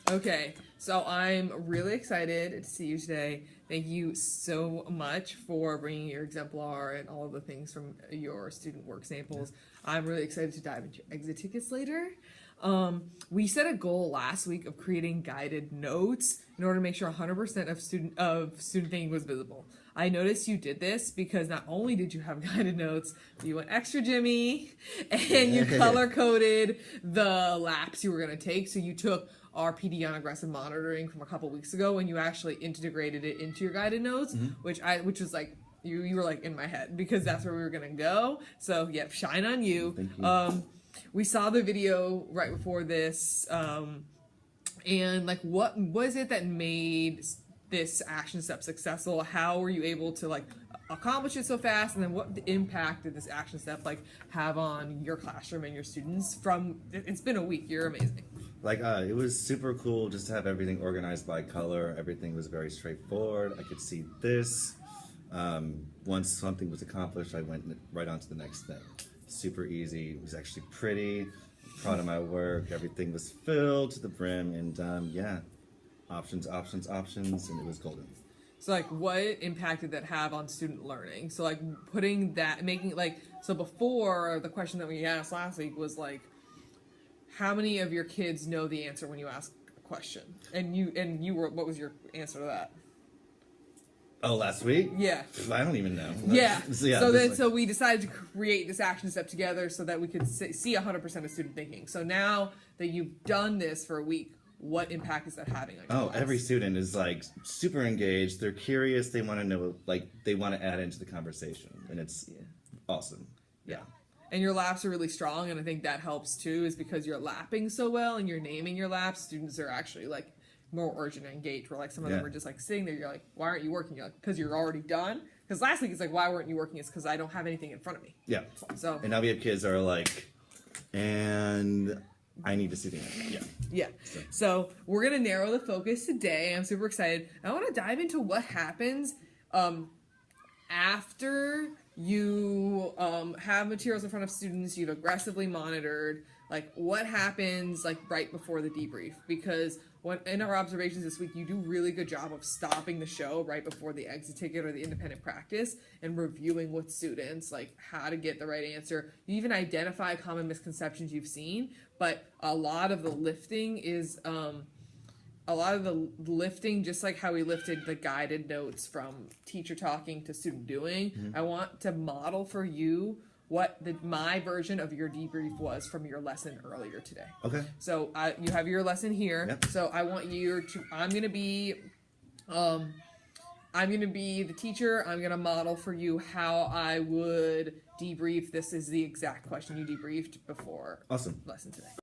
Okay, so I'm really excited to see you today. Thank you so much for bringing your exemplar and all of the things from your student work samples. I'm really excited to dive into exit tickets later. We set a goal last week of creating guided notes in order to make sure 100% of student thinking was visible. I noticed you did this because not only did you have guided notes, but you went extra Jimmy and you color coded the laps you were going to take. So you took our PD on aggressive monitoring from a couple weeks ago and you actually integrated it into your guided notes, which was like you were like in my head because that's where we were gonna go. So yep, shine on you. Thank you. We saw the video right before this, and like what was it that made this action step successful? How were you able to like accomplish it so fast, and then what impact did this action step like have on your classroom and your students? From it's been a week. You're amazing. Like, it was super cool just to have everything organized by color. Everything was very straightforward. I could see this. Once something was accomplished, I went right on to the next thing. Super easy. It was actually pretty. Proud of my work. Everything was filled to the brim, and yeah, options, options, options, and it was golden. So like what impact did that have on student learning? So like putting that, making like, so before the question that we asked last week was like, how many of your kids know the answer when you ask a question? And you were, what was your answer to that? Oh, last week? Yeah. I don't even know. Yeah. So So we decided to create this action step together so that we could see 100% of student thinking. So now that you've done this for a week, what impact is that having on your class? Every student is like super engaged. They're curious. They want to know, like, they want to add into the conversation, and it's awesome. Yeah. And your laps are really strong, and I think that helps too, is because you're lapping so well and you're naming your laps, students are actually like more urgent and engaged, where like some of them are just like sitting there, you're like, why aren't you working? You're like, because you're already done. Because last week it's like, why weren't you working? It's because I don't have anything in front of me. Yeah. So and now we have kids that are like, and I need to see the answer. Yeah. So we're gonna narrow the focus today. I'm super excited. I want to dive into what happens after you have materials in front of students, you've aggressively monitored, like what happens like right before the debrief, because in our observations this week, you do really good job of stopping the show right before the exit ticket or the independent practice and reviewing with students like how to get the right answer. You even identify common misconceptions you've seen, but a lot of the lifting is just like how we lifted the guided notes from teacher talking to student doing. I want to model for you what my version of your debrief was from your lesson earlier today. Okay. So you have your lesson here. Yep. So I want you to, I'm gonna be the teacher. I'm gonna model for you how I would debrief. This is the exact question you debriefed before Awesome. lesson today.